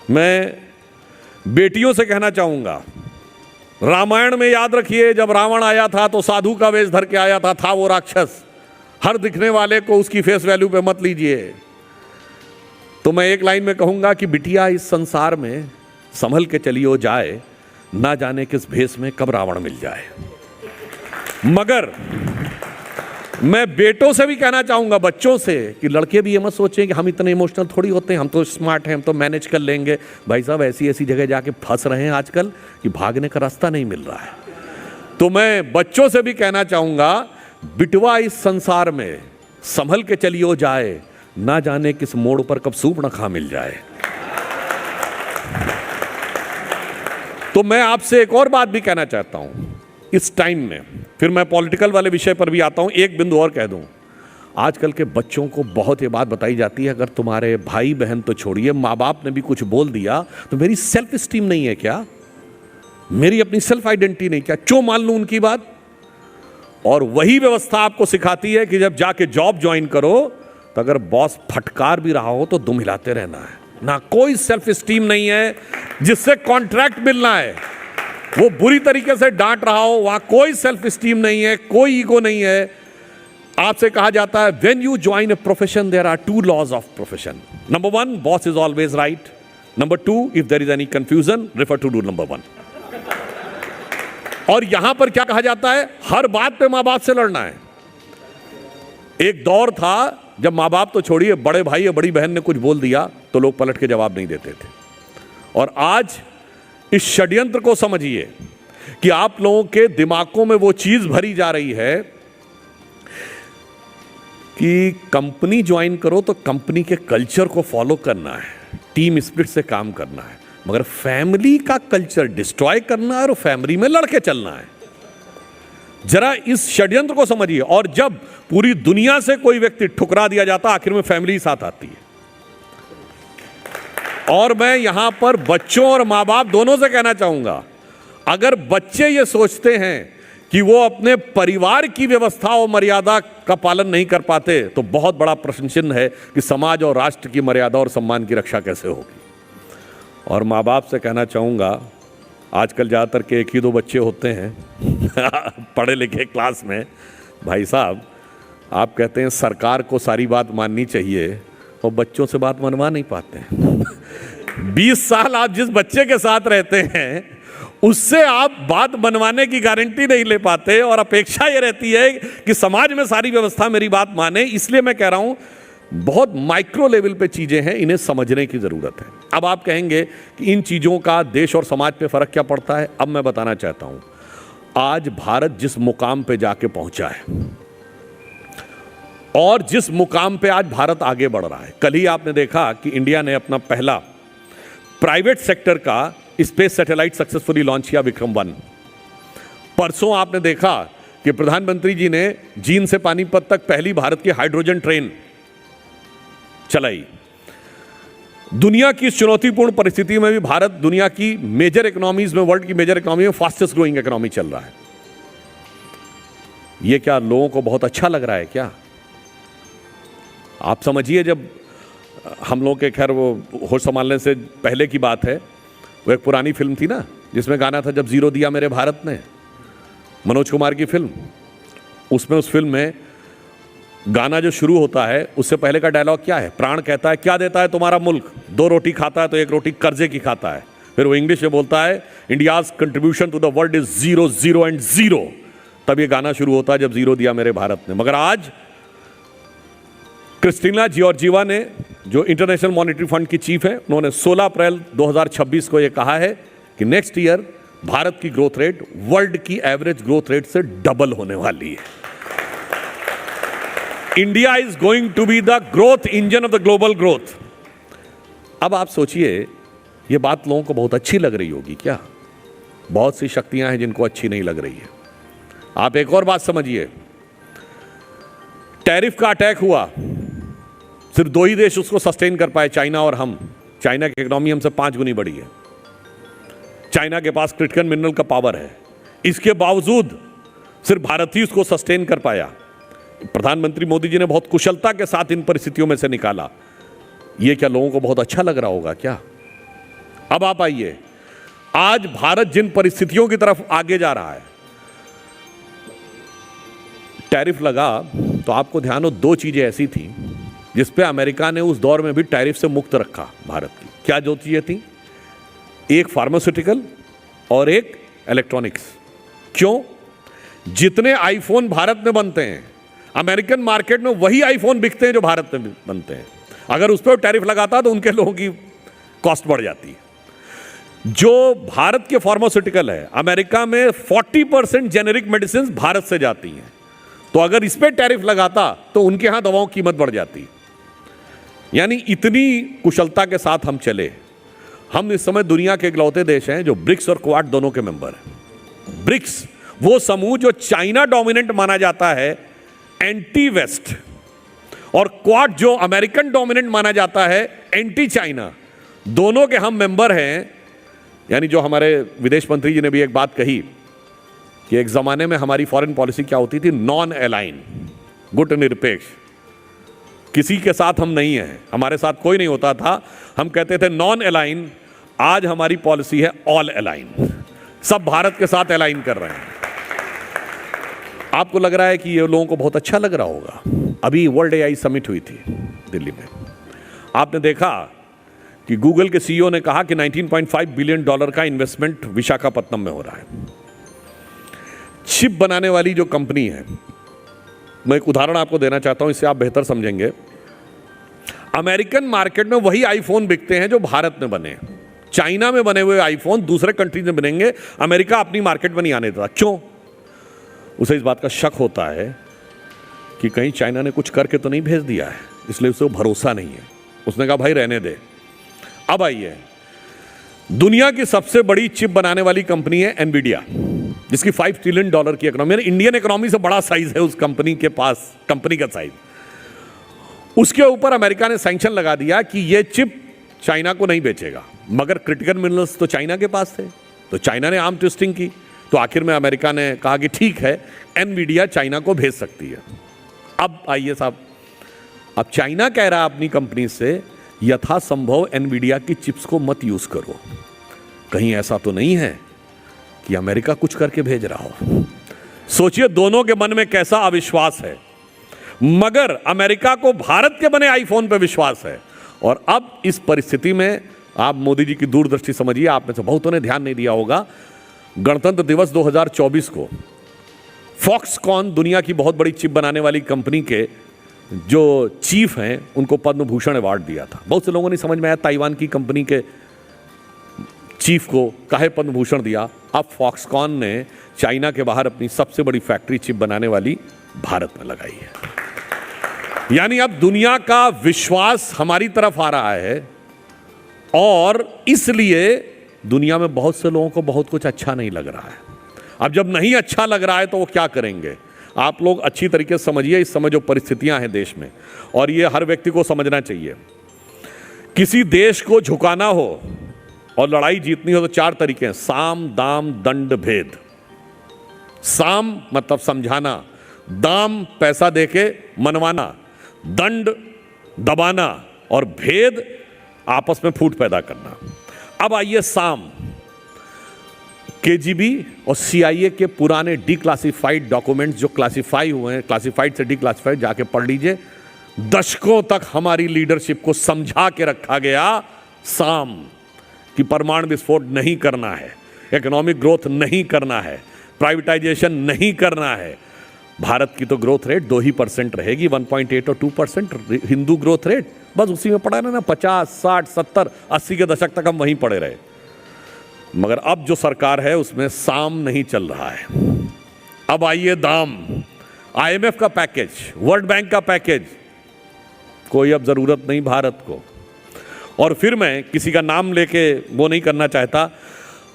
मैं बेटियों से कहना चाहूंगा, रामायण में याद रखिए जब रावण आया था तो साधु का वेश धर के आया था वो राक्षस। हर दिखने वाले को उसकी फेस वैल्यू पे मत लीजिए। तो मैं एक लाइन में कहूंगा कि बिटिया इस संसार में संभल के चलियो जाए, ना जाने किस भेष में कब रावण मिल जाए। मगर मैं बेटों से भी कहना चाहूंगा, बच्चों से, कि लड़के भी ये मत सोचें कि हम इतने इमोशनल थोड़ी होते हैं, हम तो स्मार्ट हैं, हम तो मैनेज कर लेंगे। भाई साहब ऐसी ऐसी जगह जाके फंस रहे हैं आजकल कि भागने का रास्ता नहीं मिल रहा है। तो मैं बच्चों से भी कहना चाहूंगा, बिटवा इस संसार में संभल के चलियो जाए, ना जाने किस मोड़ पर कब सूर्पणखा मिल जाए। तो मैं आपसे एक और बात भी कहना चाहता हूं इस टाइम में, फिर मैं पॉलिटिकल वाले विषय पर भी आता हूं। एक बिंदु और कह दूं, आजकल के बच्चों को बहुत ये बात बताई जाती है, अगर तुम्हारे भाई बहन तो छोड़िए, माँ बाप ने भी कुछ बोल दिया तो मेरी सेल्फ स्टीम नहीं है क्या, मेरी अपनी सेल्फ आइडेंटिटी नहीं क्या, क्यों मान लूं उनकी बात। और वही व्यवस्था आपको सिखाती है कि जब जाके जॉब ज्वाइन करो तो अगर बॉस फटकार भी रहा हो तो दुम हिलाते रहना है, ना कोई सेल्फ स्टीम नहीं है। जिससे कॉन्ट्रैक्ट मिलना है वो बुरी तरीके से डांट रहा हो, वहां कोई सेल्फ स्टीम नहीं है, कोई ईगो नहीं है। आपसे कहा जाता है when you join a profession there are 2 laws of profession. Number 1, boss is always right. Number 2, if there is any confusion refer to rule number 1। और यहां पर क्या कहा जाता है, हर बात पे मां बाप से लड़ना है। एक दौर था जब मां बाप तो छोड़िए, बड़े भाई या बड़ी बहन ने कुछ बोल दिया तो लोग पलट के जवाब नहीं देते थे। और आज इस षड्यंत्र को समझिए कि आप लोगों के दिमागों में वो चीज भरी जा रही है कि कंपनी ज्वाइन करो तो कंपनी के कल्चर को फॉलो करना है, टीम स्पिरिट से काम करना है, मगर फैमिली का कल्चर डिस्ट्रॉय करना है और फैमिली में लड़के चलना है। जरा इस षड्यंत्र को समझिए। और जब पूरी दुनिया से कोई व्यक्ति ठुकरा दिया जाता, आखिर में फैमिली साथ आती है। और मैं यहां पर बच्चों और मां बाप दोनों से कहना चाहूंगा, अगर बच्चे ये सोचते हैं कि वो अपने परिवार की व्यवस्था और मर्यादा का पालन नहीं कर पाते तो बहुत बड़ा प्रश्न चिन्ह है कि समाज और राष्ट्र की मर्यादा और सम्मान की रक्षा कैसे होगी। और माँ बाप से कहना चाहूँगा, आजकल ज़्यादातर के 1 ही 2 बच्चे होते हैं पढ़े लिखे क्लास में। भाई साहब आप कहते हैं सरकार को सारी बात माननी चाहिए और बच्चों से बात मनवा नहीं पाते हैं 20 साल आप जिस बच्चे के साथ रहते हैं उससे आप बात मनवाने की गारंटी नहीं ले पाते और अपेक्षा ये रहती है कि समाज में सारी व्यवस्था मेरी बात माने। इसलिए मैं कह रहा हूं बहुत माइक्रो लेवल पे चीजें हैं, इन्हें समझने की जरूरत है। अब आप कहेंगे कि इन चीजों का देश और समाज पे फर्क क्या पड़ता है। अब मैं बताना चाहता हूं, आज भारत जिस मुकाम पे जाके पहुंचा है और जिस मुकाम पे आज भारत आगे बढ़ रहा है, कल ही आपने देखा कि इंडिया ने अपना पहला प्राइवेट सेक्टर का स्पेस सैटेलाइट सक्सेसफुली लॉन्च किया, विक्रम 1। परसों आपने देखा कि प्रधानमंत्री जी ने जींद से पानीपत तक पहली भारत की हाइड्रोजन ट्रेन चलाई। दुनिया की इस चुनौतीपूर्ण परिस्थिति में भी भारत दुनिया की मेजर इकोनॉमीज में, वर्ल्ड की मेजर इकोनॉमी में फास्टेस्ट ग्रोइंग इकोनॉमी चल रहा है। यह क्या लोगों को बहुत अच्छा लग रहा है क्या? आप समझिए, जब हम लोग के, खैर वो होश संभालने से पहले की बात है, वो एक पुरानी फिल्म थी ना जिसमें गाना था जब जीरो दिया मेरे भारत ने, मनोज कुमार की फिल्म। उसमें उस फिल्म में गाना जो शुरू होता है उससे पहले का डायलॉग क्या है? प्राण कहता है क्या देता है तुम्हारा मुल्क, 2 रोटी खाता है तो 1 रोटी कर्जे की खाता है। फिर वो इंग्लिश में बोलता है India's contribution to the world is 0 0 and 0। तब ये गाना शुरू होता है जब जीरो दिया मेरे भारत ने। मगर आज क्रिस्टिना जॉर्जिवा ने, जो इंटरनेशनल मॉनेटरी फंड की चीफ है, उन्होंने 16 अप्रैल 2026 को यह कहा है कि नेक्स्ट ईयर भारत की ग्रोथ रेट वर्ल्ड की एवरेज ग्रोथ रेट से डबल होने वाली है। India is going to be the growth engine of the global growth. अब आप सोचिए, यह बात लोगों को बहुत अच्छी लग रही होगी क्या? बहुत सी शक्तियां हैं जिनको अच्छी नहीं लग रही है। आप एक और बात समझिए, टैरिफ का अटैक हुआ, सिर्फ 2 ही देश उसको सस्टेन कर पाए, चाइना और हम। चाइना की इकोनॉमी हमसे 5 गुनी बड़ी है। चाइना के पास क्रिटिकल मिनरल का पावर है, इसके बावजूद सिर्फ भारत ही उसको सस्टेन कर पाया। प्रधानमंत्री मोदी जी ने बहुत कुशलता के साथ इन परिस्थितियों में से निकाला। यह क्या लोगों को बहुत अच्छा लग रहा होगा क्या? अब आप आइए, आज भारत जिन परिस्थितियों की तरफ आगे जा रहा है, टैरिफ लगा तो आपको ध्यान हो, दो चीजें ऐसी थी जिसपे अमेरिका ने उस दौर में भी टैरिफ से मुक्त रखा भारत की। क्या दो चीजें थी? एक फार्मास्यूटिकल और एक इलेक्ट्रॉनिक्स। क्यों? जितने आईफोन भारत में बनते हैं, अमेरिकन मार्केट में वही आईफोन बिकते हैं जो भारत में बनते हैं। अगर उस पर टैरिफ लगाता तो उनके लोगों की कॉस्ट बढ़ जाती है। जो भारत के फार्मास्यूटिकल है, अमेरिका में 40% जेनेरिक मेडिसिन भारत से जाती हैं, तो अगर इस पर टैरिफ लगाता तो उनके यहां दवाओं की कीमत बढ़ जाती। यानी इतनी कुशलता के साथ हम चले। हम इस समय दुनिया के इकलौते देश हैं जो ब्रिक्स और क्वाड दोनों के मेंबर हैं। ब्रिक्स वो समूह जो चाइना डोमिनेंट माना जाता है, एंटी वेस्ट, और क्वाड जो अमेरिकन डोमिनेंट माना जाता है, एंटी चाइना। दोनों के हम मेंबर हैं। यानी जो हमारे विदेश मंत्री जी ने भी एक बात कही कि एक जमाने में हमारी फॉरेन पॉलिसी क्या होती थी, नॉन अलाइन, गुट निरपेक्ष, किसी के साथ हम नहीं हैं, हमारे साथ कोई नहीं होता था, हम कहते थे नॉन अलाइन। आज हमारी पॉलिसी है ऑल अलाइन, सब भारत के साथ अलाइन कर रहे हैं। आपको लग रहा है कि ये लोगों को बहुत अच्छा लग रहा होगा। अभी वर्ल्ड एआई समिट हुई थी दिल्ली में, आपने देखा कि गूगल के सीईओ ने कहा कि $19.5 बिलियन का इन्वेस्टमेंट विशाखापत्तनम में हो रहा है। चिप बनाने वाली जो कंपनी है, मैं एक उदाहरण आपको देना चाहता हूं, इससे आप बेहतर समझेंगे। अमेरिकन मार्केट में वही आईफोन बिकते हैं जो भारत में बने। चाइना में बने हुए आईफोन दूसरे कंट्रीज में बनेंगे, अमेरिका अपनी मार्केट में नहीं आने देता। क्यों? उसे इस बात का शक होता है कि कहीं चाइना ने कुछ करके तो नहीं भेज दिया है, इसलिए उसे भरोसा नहीं है। उसने कहा भाई रहने दे। अब आइए, दुनिया की सबसे बड़ी चिप बनाने वाली कंपनी है एनवीडिया, जिसकी $5 ट्रिलियन की इकोनॉमी है। इंडियन इकोनॉमी से बड़ा साइज है उस कंपनी के पास, कंपनी का साइज। उसके ऊपर अमेरिका ने सैंक्शन लगा दिया कि यह चिप चाइना को नहीं बेचेगा, मगर क्रिटिकल मिनरल्स तो चाइना के पास थे, तो चाइना ने आर्म ट्विस्टिंग की। तो आखिर में अमेरिका ने कहा कि ठीक है, एनवीडिया चाइना को भेज सकती है। अब आइए साहब, अब चाइना कह रहा है अपनी कंपनी से यथासंभव एनवीडिया की चिप्स को मत यूज करो। कहीं ऐसा तो नहीं है कि अमेरिका कुछ करके भेज रहा हो? सोचिए दोनों के मन में कैसा अविश्वास है, मगर अमेरिका को भारत के बने आईफोन पर विश्वास है। और अब इस परिस्थिति में आप मोदी जी की दूरदृष्टि समझिए। आप में से बहुतों ने ध्यान नहीं दिया होगा, गणतंत्र दिवस 2024 को फॉक्सकॉन, दुनिया की बहुत बड़ी चिप बनाने वाली कंपनी के जो चीफ हैं, उनको पद्म भूषण अवार्ड दिया था। बहुत से लोगों ने समझ में आया ताइवान की कंपनी के चीफ को काहे पद्म भूषण दिया। अब फॉक्सकॉन ने चाइना के बाहर अपनी सबसे बड़ी फैक्ट्री चिप बनाने वाली भारत में लगाई है। यानी अब दुनिया का विश्वास हमारी तरफ आ रहा है, और इसलिए दुनिया में बहुत से लोगों को बहुत कुछ अच्छा नहीं लग रहा है। अब जब नहीं अच्छा लग रहा है तो वो क्या करेंगे? आप लोग अच्छी तरीके से समझिए इस समय जो परिस्थितियां हैं देश में, और ये हर व्यक्ति को समझना चाहिए। किसी देश को झुकाना हो और लड़ाई जीतनी हो तो 4 तरीके हैं: साम, दाम, दंड, भेद। साम मतलब समझाना, दाम पैसा देके मनवाना, दंड दबाना, और भेद आपस में फूट पैदा करना। अब आइए साम। केजीबी और सीआईए के पुराने डिक्लासिफाइड डॉक्यूमेंट्स जो क्लासिफाई हुए हैं, क्लासिफाइड से डिक्लासिफाइड, जाके पढ़ लीजिए। दशकों तक हमारी लीडरशिप को समझा के रखा गया साम कि परमाणु विस्फोट नहीं करना है, इकोनॉमिक ग्रोथ नहीं करना है, प्राइवेटाइजेशन नहीं करना है। भारत की तो ग्रोथ रेट 2% रहेगी, 1.8 और 2% हिंदू ग्रोथ रेट, बस उसी में पड़ा रहना। 50, 60, 70, 80 के दशक तक हम वहीं पड़े रहे। मगर अब जो सरकार है उसमें साम नहीं चल रहा है। अब आइए दाम। आईएमएफ का पैकेज, वर्ल्ड बैंक का पैकेज, कोई अब जरूरत नहीं भारत को। और फिर मैं किसी का नाम लेके वो नहीं करना चाहता,